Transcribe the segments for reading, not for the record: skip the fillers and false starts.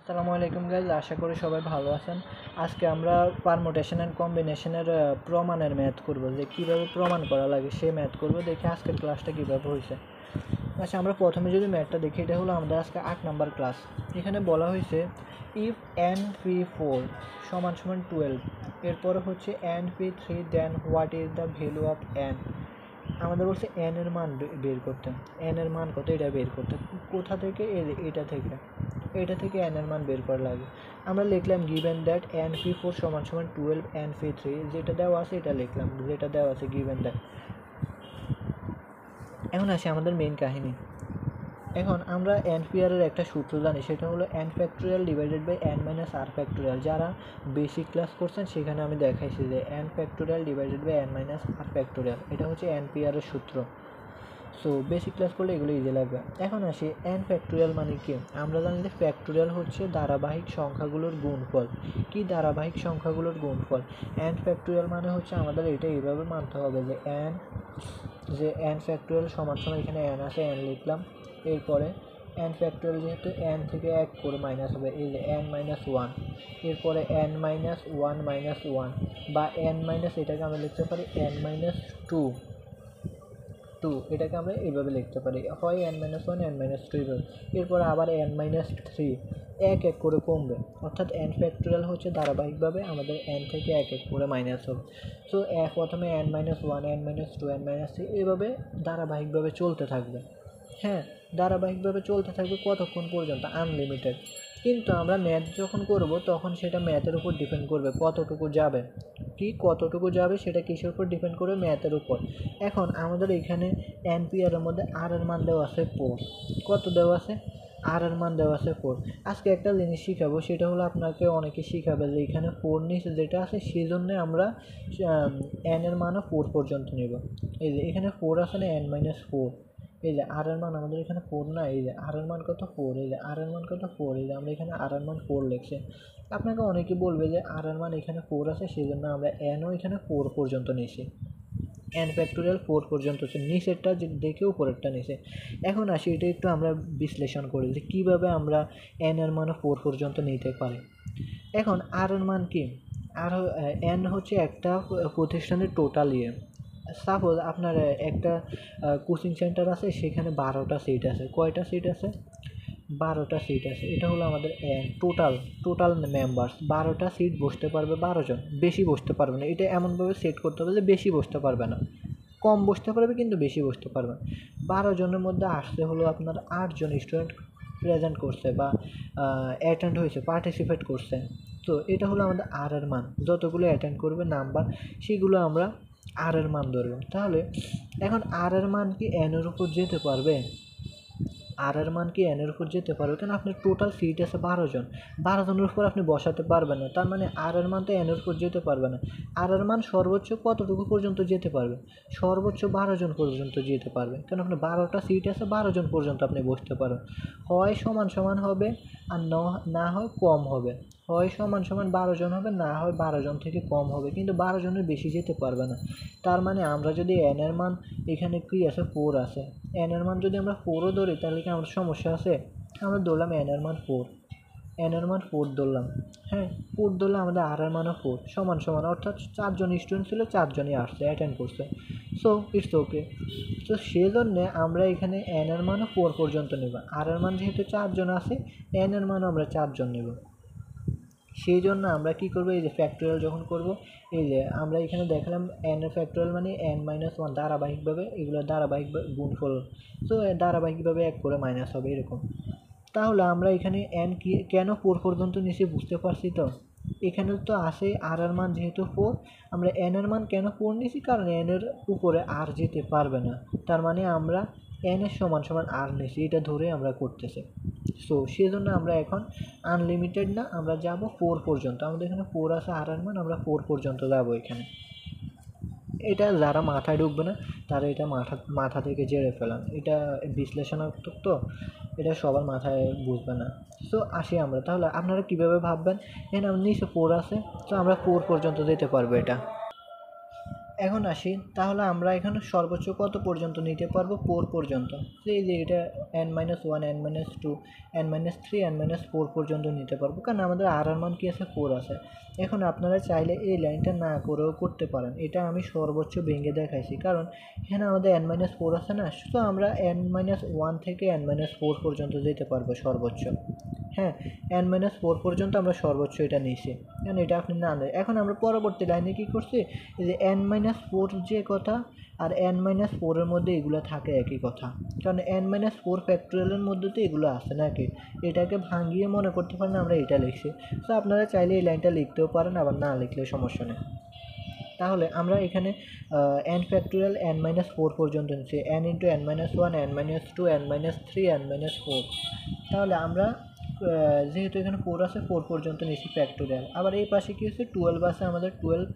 আসসালামু আলাইকুম গাইজ, আশা করি সবাই ভালো আছেন। আজকে আমরা পারমুটেশন অ্যান্ড কম্বিনেশনের প্রমাণের ম্যাথ করব, যে কীভাবে প্রমাণ করা লাগে সে ম্যাথ করব। দেখি আজকের ক্লাসটা কীভাবে হয়েছে। আচ্ছা, আমরা প্রথমে যদি ম্যাথটা দেখি, এটা হলো আমাদের আজকে 8 নাম্বার ক্লাস। এখানে বলা হয়েছে ইফ NP4 সমান সমান 12, এরপরে হচ্ছে NP3, then what is the value of n। আমাদের বলছে n এর মান বের করতে। n এর মান কত এটা বের করতে, কোথা থেকে? এটা থেকে n এর মান বের করা লাগে। আমরা লিখলাম গিভেন দ্যাট NP4 সমান সমান 12, NP3 যেটা দেওয়া আছে এটা লিখলাম, যেটা দেওয়া আছে গিভেন দ্যাট। এখন আসি আমাদের মেইন কাহিনী। এখন আমরা NPR এর একটা সূত্র জানি, সেটা হলো n factorial divided by n minus r factorial. যারা বেসিক ক্লাস করছেন সেখানে আমি দেখাইছি যে n factorial divided by n minus r factorial, এটা হচ্ছে NPR এর সূত্র। সো বেসিক ক্লাস করলে এগুলো ইজি লাগবে। এখন আসি n ফ্যাক্টোরিয়াল মানে কি। আমরা জানি যে ফ্যাক্টোরিয়াল হচ্ছে ধারাবাহিক সংখ্যাগুলোর গুণফল। কি ধারাবাহিক সংখ্যাগুলোর গুণফল? n ফ্যাক্টোরিয়াল মানে হচ্ছে আমাদের এটা এইভাবে মানতে হবে যে n ফ্যাক্টোরিয়াল সমান সমান, এখানে n আছে, n লিখলাম। এরপরে n ফ্যাক্টোরিয়াল যেহেতু n থেকে 1 করে মাইনাস হবে, এই যে n মাইনাস 1। এরপরে n মাইনাস 1 মাইনাস 1 বা n মাইনাস, এটাকে আমরা লিখতে পারি n মাইনাস 2, এটাকে আমরা এইভাবে লিখতে পারি, হয় n মাইনাস 1 n মাইনাস 2 এইভাবে। এরপরে আবার n মাইনাস 3 এক এক করে কমবে, অর্থাৎ n ফ্যাক্টোরিয়াল হচ্ছে ধারাবাহিকভাবে আমাদের n থেকে এক এক করে মাইনাস হবে। সো প্রথমে n minus 1, n minus 2, n minus 3 এইভাবে ধারাবাহিকভাবে চলতে থাকবে। হ্যাঁ, ধারাবাহিকভাবে চলতে থাকবে কতক্ষণ পর্যন্ত? আনলিমিটেড। কিন্তু আমরা ম্যাথ যখন করব তখন সেটা ম্যাথের উপর ডিপেন্ড করবে কতটুকু যাবে। কতটুকু যাবে সেটা কিসের উপর ডিপেন্ড করবে? ম্যাথের উপর। এখন আমাদের এখানে NPR এর মধ্যে r এর মান দেওয়া আছে 4। কত দেওয়া আছে? r এর মান দেওয়া আছে 4। আজকে একটা জিনিস শিখাবো, সেটা হলো আপনাকে অনেকে শিখাবে যে এখানে 4 নিচে যেটা আছে সেই জন্য আমরা n এর মানও 4 পর্যন্ত নেব। এই যে এখানে 4 আছে না, n মাইনাস 4। এই যে আর এর মান আমাদের এখানে 4 না, এই যে আর এর মান কত? 4। এই যে আর এর মান কত? 4। এই যে আমরা এখানে আর এর মান 4 লিখছি। আপনাকে অনেকে বলবে যে আর এর মান এখানে 4 আছে, সেই জন্য আমরা nও এখানে 4 পর্যন্ত নিয়েছি। n ফ্যাক্টোরিয়াল 4 পর্যন্ত হচ্ছে, নিচেরটা দেখে উপরেরটা নিচে। এখন আসি এটা একটু আমরা বিশ্লেষণ করি যে কীভাবে আমরা n এর মানও 4 পর্যন্ত নিতে পারি। এখন আর এর মান কি? আর n হচ্ছে একটা প্রতিষ্ঠানের টোটাল ইয়ে। সাপোজ আপনার একটা কোচিং সেন্টার আছে, সেখানে 12টা সিট আছে। কয়টা সিট আছে? 12টা সিট আছে। এটা হলো আমাদের টোটাল মেম্বার্স। 12টা সিট বসতে পারবে 12 জন, বেশি বসতে পারবে না। এটা এমনভাবে সেট করতে হবে যে বেশি বসতে পারবে না, কম বসতে পারবে কিন্তু বেশি বসতে পারবে না। 12 জনের মধ্যে আসতে হলো আপনার 8 জন স্টুডেন্ট প্রেজেন্ট করছে বা অ্যাটেন্ড হয়েছে, পার্টিসিপেট করছে। তো এটা হলো আমাদের আর এর মান। যতগুলো অ্যাটেন্ড করবে নাম্বার, সেগুলো আমরা আর এর মান ধরব। তাহলে এখন আর এর মান কি n এর উপর যেতে পারবে? আর এর মান কি n এর উপর যেতে পারবে? কেন, আপনার টোটাল সিট আছে 12 জন, 12 জনের উপর আপনি বসাতে পারবেন না। তার মানে আর এর মান তো n এর উপর যেতে পারবে না। আর এর মান সর্বোচ্চ কতটুকু পর্যন্ত যেতে পারবে? সর্বোচ্চ 12 জন পর্যন্ত যেতে পারবে। কেন, আপনার 12টা সিট আছে, 12 জন পর্যন্ত আপনি বসতে পারবেন। হয় সমান সমান হবে আর না হয় কম হবে। হয় সমান সমান 12 জন হবে, না হয় 12 জন থেকে কম হবে, কিন্তু 12 জনের বেশি যেতে পারবে না। তার মানে আমরা যদি n এর মান, এখানে কি আছে? 4 আছে। n এর মান যদি আমরা 4ও ধরি তাহলে কি আমার সমস্যা আছে? আমরা ধরলাম n এর মান 4, n এর মান 4 ধরলাম। হ্যাঁ, 4 ধরলে আমাদের আর এর মানও 4 সমান সমান, অর্থাৎ 4 জন স্টুডেন্ট ছিল, 4 জনই আসছে, অ্যাটেন্ড করছে। So it's okay. তো সেজন্য আমরা এখানে n এর মানও 4 পর্যন্ত নেব। আর এর মান যেহেতু 4 জন আছে, n এর মানও আমরা 4 জন নেব। সেই জন্য আমরা কী করবো? এই যে ফ্যাক্টোরিয়াল যখন করব, এই যে আমরা এখানে দেখালাম n এর ফ্যাক্টোরিয়াল মানে n মাইনাস 1, ধারাবাহিকভাবে এগুলো ধারাবাহিক গুণফল। তো ধারাবাহিকভাবে 1 করে মাইনাস হবে এরকম। তাহলে আমরা এখানে n কেন 4 পর্যন্ত নিচে বুঝতে পারছি তো? এখানে তো আসে আর এর মান যেহেতু 4, আমরা n এর মান কেন 4 নিয়েছি? কারণ n এর উপরে আর যেতে পারবে না। তার মানে আমরা n এর সমান সমান আর নিয়েছি, এটা ধরে আমরা করতেছি। সো সেজন্য আমরা এখন আনলিমিটেড না, আমরা যাব 4 পর্যন্ত। আমাদের এখানে 4 আছে আর এর মান, আমরা 4 পর্যন্ত যাব এখানে। এটা যারা মাথায় ঢুকবে না তারা এটা মাথা থেকে ঝেড়ে ফেলান। এটা বিশ্লেষণাত্মক তো, এটা সবার মাথায় বুঝবে না। সো আসি আমরা, তাহলে আপনারা কীভাবে ভাববেন? এখানে নিচে 4 আছে, তো আমরা 4 পর্যন্ত যেতে পারবো এটা। এখন আসি, তাহলে আমরা এখানে সর্বোচ্চ কত পর্যন্ত নিতে পারবো? 4 পর্যন্ত। এই যে এটা n-1, n-2, n-3, n-4 পর্যন্ত নিতে পারবো, কারণ আমাদের আর মান কি আছে? 4 আছে। এখন আপনারা চাইলে এই লাইনটা না করেও করতে পারেন, এটা আমি সর্বোচ্চ ভেঙে দেখাইছি, কারণ এখানে আমাদের n-4 আছে না, তো আমরা n-1 থেকে n-4 পর্যন্ত যেতে পারবো সর্বোচ্চ। হ্যাঁ, n-4 পর্যন্ত আমরা সর্বোচ্চ এটা নিয়েছি, কারণ এটা আপনি না নেন। এখন আমরা পরবর্তী লাইনে কী করছি, এই যে n-4 যে কথা আর n-4 এর মধ্যে এগুলো থাকে একই কথা, কারণ n-4 ফ্যাক্টোরিয়ালের মধ্যে তো এগুলো আসে নাকি, এটাকে ভাঙিয়ে মনে করতে পারেন আমরা এটা লিখছি। তো আপনারা চাইলে এই লাইনটা লিখতেও পারেন, আবার না লিখলে সমস্যা নেই। তাহলে আমরা এখানে n ফ্যাক্টোরিয়াল n-4 পর্যন্ত নিচ্ছি, n into n-1, n-2, n-3, n-4। তাহলে আমরা যেহেতু এখানে 4 আছে, 4 পর্যন্ত নিচ্ছি ফ্যাক্টোরিয়াল। আবার এই পাশে কী হচ্ছে? 12 আছে আমাদের, 12।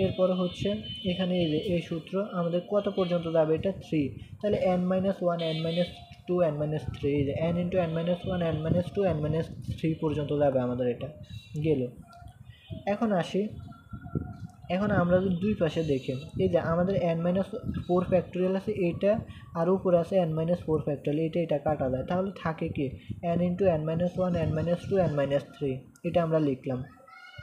এরপরে হচ্ছে এখানে এই সূত্র আমাদের কত পর্যন্ত যাবে? এটা 3। তাহলে n-1, n-2, n-3, এই যে n into n-1, n-2, n-3 পর্যন্ত যাবে আমাদের, এটা গেল। এখন আসি, এখন আমরা যদি দুই পাশে দেখি, এই যে আমাদের n-4 ফ্যাক্টোরিয়াল আছে এইটা, আর উপরে আছে n-4 ফ্যাক্টোরিয়াল, এটা কাটা যায়, তাহলে থাকে কি? n into n-1, n-2, n-3, এটা আমরা লিখলাম।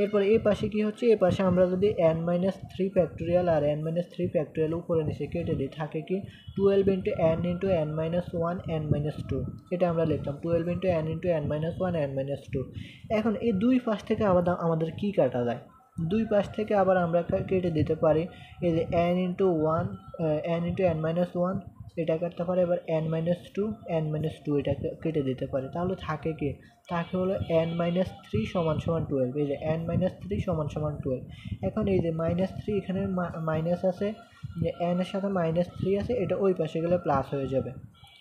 এরপরে এই পাশে কি হচ্ছে? এই পাশে আমরা যদি n-3 ফ্যাক্টোরিয়াল আর n-3 ফ্যাক্টোরিয়াল উপরে নিচে কেটে দিই, থাকে কি? 12 into n into n-1, n-2, এটা আমরা লিখলাম 12 into n into n-1, n-2। এখন এই দুই পাশ থেকে আবার আমাদের কি কাটা যায়? দুই পাশ থেকে আবার আমরা কেটে দিতে পারি, এই যে n ইন্টু n-1, এটা কাটতে পারে, এবার n-2 এটা কেটে দিতে পারে, তাহলে থাকে কি? থাকে হলো n-3 সমান 12, এই যে n-3 সমান 12। এখন এই যে -3 এখানে মাইনাস আছে, যে n এর সাথে -3 আছে, এটা ওই পাশে গেলে প্লাস হয়ে যাবে।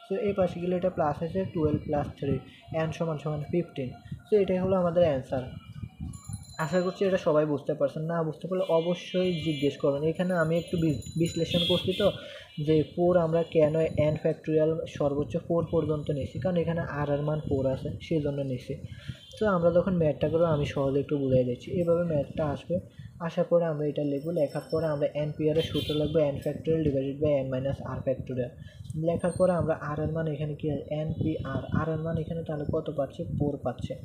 তো এই পাশে গেলে এটা প্লাস হয়েছে, 12 + 3, n সমান 15। তো এটাই হলো আমাদের অ্যান্সার। আশা করছি এটা সবাই বুঝতে পারছেন, না বুঝতে পারলে অবশ্যই জিজ্ঞেস করবেন। এখানে আমি একটু বিশ্লেষণ করছি তো, যে 4 আমরা কেন n ফ্যাক্টোরিয়াল সর্বোচ্চ 4 পর্যন্ত নিয়েছি, কারণ এখানে r এর মান 4 আছে, সেই জন্য নিয়েছি। তো আমরা যখন ম্যাথটা করবো আমি সহজে একটু বুঝাই দিচ্ছি, এভাবে ম্যাথটা আসবে। আসার পরে আমরা এটা লিখবো, লেখার পরে আমরা NPR এর সূত্র লিখবো, n factorial divided by n minus r factorial. লেখার পরে আমরা r এর মান এখানে কি NPR, r এর মান এখানে তাহলে কত পাচ্ছে? 4 পাচ্ছে।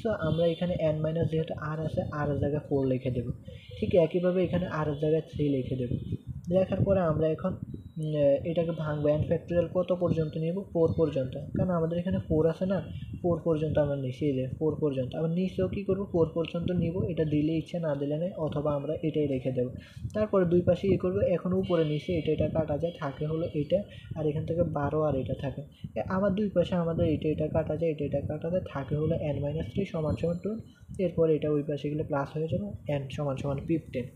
সো আমরা এখানে n মাইনাস, যেহেতু r আছে, r এর জায়গায় 4 লিখে দেবো। ঠিক একইভাবে এখানে r এর জায়গায় 3 লিখে দেবো। লেখার পরে আমরা এখন এটাকে ভাঙবো, n ফ্যাক্টোরিয়াল কত পর্যন্ত নিব? 4 পর্যন্ত, কারণ আমাদের এখানে 4 আছে না, 4 পর্যন্ত আমরা নিচ্ছি, এই যে 4 পর্যন্ত। আবার নিচেও কী করবো? 4 পর্যন্ত নিব, এটা দিলে ইচ্ছে, না দিলে নেই, অথবা আমরা এটাই রেখে দেবো। তারপরে দুই পাশে করবো, এখন উপরে নিচে এটা কাটা যায়, থাকে হলো এটা, আর এখান থেকে 12 আর এটা থাকে। আবার দুই পাশে আমাদের এটা কাটা যায়, এটা কাটা যায়, থাকে হলো n-3 সমান 2। এরপর এটা ওই পাশে গেলে প্লাস হয়ে যাবে, n সমান 15।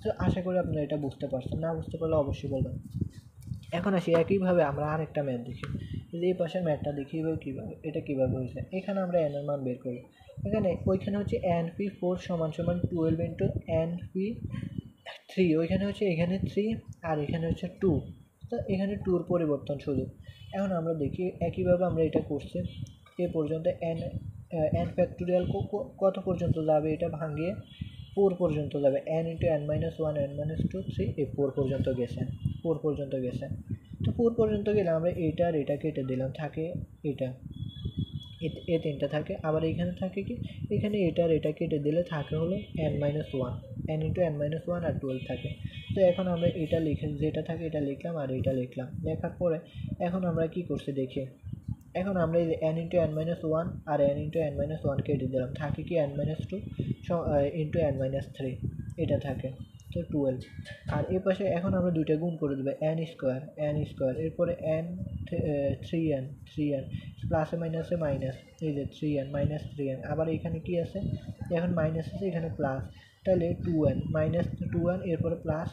তো আশা করি আপনারা এটা বুঝতে পারছেন, না বুঝতে পারলে অবশ্যই বলবেন। এখন আসি, একইভাবে আমরা আরেকটা ম্যাথ দেখি, এই পাশের ম্যাথটা দেখি কীভাবে, এটা কীভাবে হয়েছে। এখানে আমরা n এর মান বের করি, এখানে ওইখানে হচ্ছে np4 সমান 12 ইন্টু np3, ওইখানে হচ্ছে এখানে 3 আর এখানে হচ্ছে 2, তো এখানে 2-র পরিবর্তন শুধু। এখন আমরা দেখি একইভাবে আমরা এটা করছি, এ পর্যন্ত n ফ্যাক্টোরিয়াল কত পর্যন্ত যাবে? এটা ভাঙিয়ে 4 পর্যন্ত যাবে, n ইন্টু n-1, n-2, 3, এই 4 পর্যন্ত গেছে, 4 পর্যন্ত গেছে। তো 4 পর্যন্ত গেলে আমরা এইটা আর এটা কেটে দিলাম, থাকে এটা, এ তিনটা থাকে। আবার এইখানে থাকে কি? এখানে এটা আর এটা কেটে দিলে থাকে হলো n-1, n ইন্টু n-1 আর 12 থাকে। তো এখন আমরা এটা লিখে, যেটা থাকে এটা লিখলাম, আর এটা লিখলাম। লেখার পরে এখন আমরা কি করছি দেখি, এখন আমরা এই n ইন্টু n-1 আর n ইন্টু n-1 কেটে দিলাম, থাকে কি? n-2 ইন্টু n-3, এটা থাকে, তো 12। আর এ পাশে এখন আমরা দুইটা গুণ করে দেবো, n স্কোয়ার, এরপরে n 3n প্লাসে মাইনাসে মাইনাস, এই যে 3n মাইনাস 3n, আবার এখানে কি আছে? এখন মাইনাস আছে, এখানে প্লাস, তাহলে 2n মাইনাস 2n, এরপরে প্লাস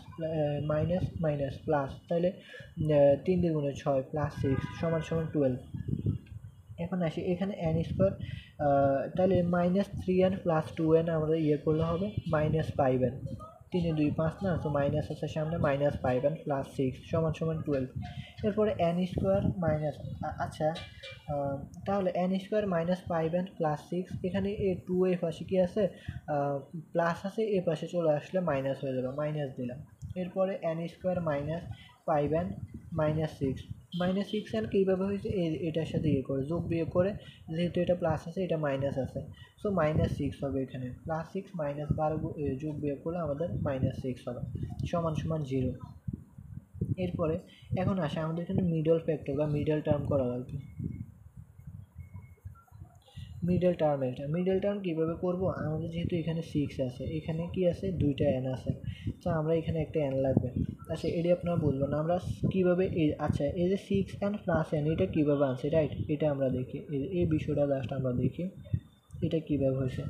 মাইনাস মাইনাস প্লাস, তাহলে 3 × 6 প্লাস 6 সমান 12। এখন আসি এখানে n স্কোয়ার, তাহলে -3n প্লাস 2n আমরা করলে হবে -5n, 3 2 5 না, তো মাইনাস আছে সামনে, -5n প্লাস 6 সমান 12। এরপরে n স্কোয়ার মাইনাস, আচ্ছা তাহলে n স্কোয়ার -5n প্লাস 6, এখানে এই 2 এর পাশে কি আছে? প্লাস আছে, এ পাশে চলে আসলে মাইনাস হয়ে যাবে, মাইনাস দিলাম। এরপরে N square minus 5n minus 6 minus 6n কীভাবে হয়েছে এটার সাথে ইয়ে করে যোগ বিয়োগ করে, যেহেতু এটা প্লাস আছে এটা মাইনাস আছে, সো মাইনাস 6 হবে এখানে, প্লাস 6 মাইনাস 12 যোগ বিয়োগ করলে আমাদের মাইনাস 6 হবে সমান সমান 0। এরপরে এখন আসে আমাদের এখানে মিডল ফ্যাক্টর বা মিডল টার্ম করা লাগবে। মিডল টার্ম কীভাবে করব, আমাদের যেহেতু এখানে 6 আছে, এখানে কি আছে দুইটা n আছে, তো আমরা এখানে একটা n লাগবে। আচ্ছা এটি আপনারা বলবেন আমরা কীভাবে আচ্ছা এই যে 6n প্লাস n এটা কীভাবে আনছে, রাইট, এটা আমরা দেখি, এই বিষয়টা লাস্ট আমরা দেখি এটা কীভাবে হয়েছে।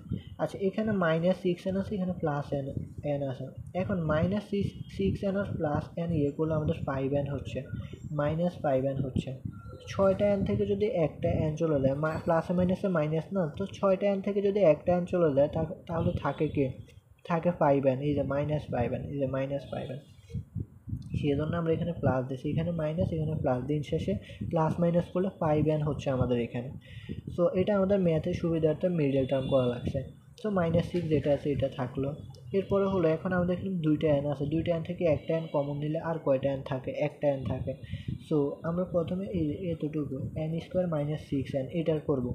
আচ্ছা এখানে মাইনাস 6n আছে, এখানে প্লাস n আছে, এখন মাইনাস 6n আর প্লাস n ইয়ে করলে আমাদের 5n হচ্ছে, মাইনাস 5n হচ্ছে। 6টা n থেকে যদি একটা n চলে যায়, প্লাসে মাইনাসে মাইনাস না, তো 6টা n থেকে যদি একটা n চলে যায় তাহলে থাকে কি, থাকে 5n, এই যে মাইনাস 5n, এই যে মাইনাস 5n, সেই জন্য আমরা এখানে প্লাস দিচ্ছি, এখানে মাইনাস এখানে প্লাস, দিন শেষে প্লাস মাইনাস করলে 5n হচ্ছে আমাদের এখানে। সো এটা আমাদের ম্যাথের সুবিধার্থে মিডল টার্ম করা লাগছে। সো মাইনাস 6 যেটা আছে এটা থাকলো। এরপরে হলো এখন আমাদের এখানে দুইটা n আছে, দুইটা n থেকে একটা n কমন নিলে আর কয়টা n থাকে, একটা n থাকে। সো আমরা প্রথমে এতটুকু n স্কোয়ার মাইনাস 6n এটার করবো।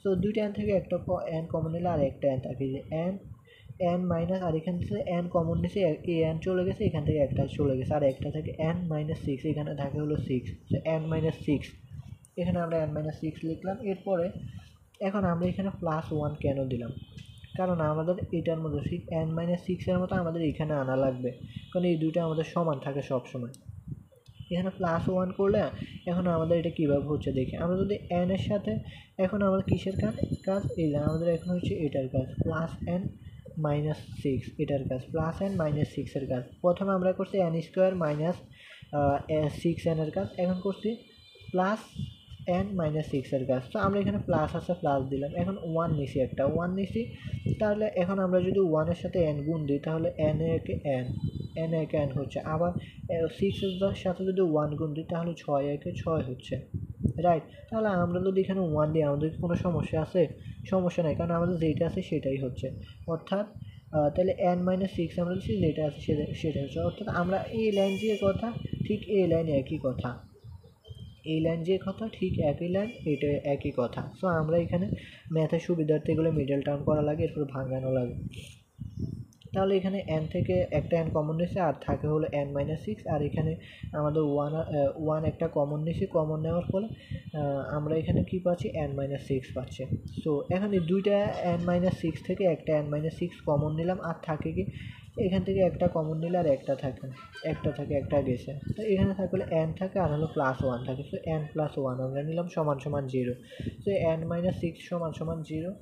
সো দুইটা n থেকে একটা n কমন নিলে আর একটা n থাকে, যে n মাইনাস, আর এখান থেকে n কমন নিয়েছে, এই n চলে গেছে, এখান থেকে একটা চলে গেছে, আর একটা থাকে n মাইনাস 6, এখানে থাকে হলো 6, n মাইনাস 6, এখানে আমরা n মাইনাস 6 লিখলাম। এরপরে এখন আমরা এখানে প্লাস 1 কেন দিলাম, কারণ আমাদের এটার মধ্যে ঠিক n মাইনাস 6-এর মতো আমাদের এখানে আনা লাগবে, কারণ এই দুইটা আমাদের সমান থাকে সবসময়। এখানে প্লাস 1 করলে এখন আমাদের এটা কীভাবে হচ্ছে দেখি, আমরা যদি n এর সাথে, এখন আমাদের কিসের কাজ এই যে আমাদের এখন হচ্ছে এটার কাজ, প্লাস n মাইনাস 6 এটার কাজ, প্লাস n মাইনাস 6-এর কাজ। প্রথমে আমরা করছি n স্কোয়ার মাইনাস 6n এর কাজ, এখন করছি প্লাস n মাইনাস 6-এর কাজ। তো আমরা এখানে প্লাস আছে প্লাস দিলাম, এখন 1 নিছি, একটা 1 নিছি, তাহলে এখন আমরা যদি 1-এর সাথে n গুণ দিই তাহলে n একে n একে n হচ্ছে, আবার 6-এর সাথে যদি 1 গুণ দিই তাহলে 6 একে 6 হচ্ছে, রাইট। তাহলে আমরা যদি এখানে 1 দিই আমাদের কোনো সমস্যা আছে, সমস্যা নাই, কারণ আমাদের যেটা আছে সেটাই হচ্ছে, অর্থাৎ তাহলে n মাইনাস 6 আমরা দিচ্ছি, যেটা আছে সেটাই হচ্ছে, অর্থাৎ আমরা এই লাইন যে কথা ঠিক এই লাইন একই কথা, এই লাইন যে কথা ঠিক একই লাইন, এটা একই কথা। সো আমরা এখানে ম্যাথের সুবিধার্থে এগুলো মিডল টার্ম করা লাগে, এরপর ভাঙানো লাগে। তাহলে এখানে n থেকে একটা n কমন নিয়েছে, আর থাকে হলো n মাইনাস 6, আর এখানে আমাদের 1 একটা কমন নিয়েছি, কমন নেওয়ার ফলে আমরা এখানে কি পাচ্ছি, n মাইনাস 6 পাচ্ছি। সো এখানে দুইটা n মাইনাস 6 থেকে একটা n মাইনাস 6 কমন নিলাম, আর থাকে কি এখান থেকে একটা কমন নিলে আর একটা থাকে, একটা গেছে, তো এখানে থাকলে n থাকে আর হলো প্লাস 1 থাকে, সো n প্লাস 1 আমরা নিলাম সমান সমান 0। সো n মাইনাস 6 সমান সমান 0,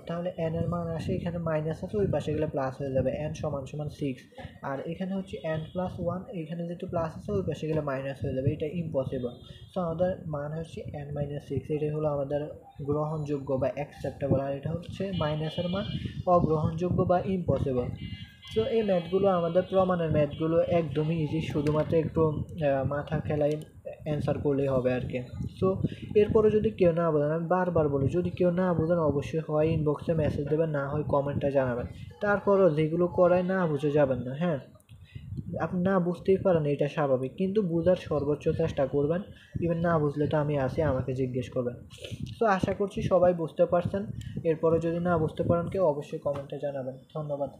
তাহলে n এর মান আসে, এখানে মাইনাস আছে ওই পাশে গেলে প্লাস হয়ে যাবে, n সমান সমান 6, আর এখানে হচ্ছে n প্লাস 1, এখানে যেহেতু প্লাস আছে ওই পাশে গেলে মাইনাস হয়ে যাবে, এটা ইম্পসিবল। সো আমাদের মান হচ্ছে n মাইনাস 6, এটাই হলো আমাদের গ্রহণযোগ্য বা অ্যাকসেপ্টেবল, আর এটা হচ্ছে মাইনাসের মান অগ্রহণযোগ্য বা ইম্পসিবল। সো এই ম্যাথগুলো আমাদের প্রমাণের ম্যাথগুলো একদমই ইজি, শুধুমাত্র একটু মাথা খেলাই অ্যান্সার করলেই হবে আর কি। সো এরপরে যদি কেউ না বোঝেন, আমি বারবার বলি, যদি কেউ না বোঝেন অবশ্যই হয় ইনবক্সে মেসেজ দেবেন, না হয় কমেন্টে জানাবেন। তারপরও যেগুলো করায় না বুঝে যাবেন না, হ্যাঁ, আপনি না বুঝতেই পারেন, এটা স্বাভাবিক, কিন্তু বোঝার সর্বোচ্চ চেষ্টা করবেন। ইভেন না বুঝলে তো আমি আছি, আমাকে জিজ্ঞেস করবেন। সো আশা করছি সবাই বুঝতে পারছেন। এরপরে যদি না বুঝতে পারেন কেউ অবশ্যই কমেন্টে জানাবেন। ধন্যবাদ।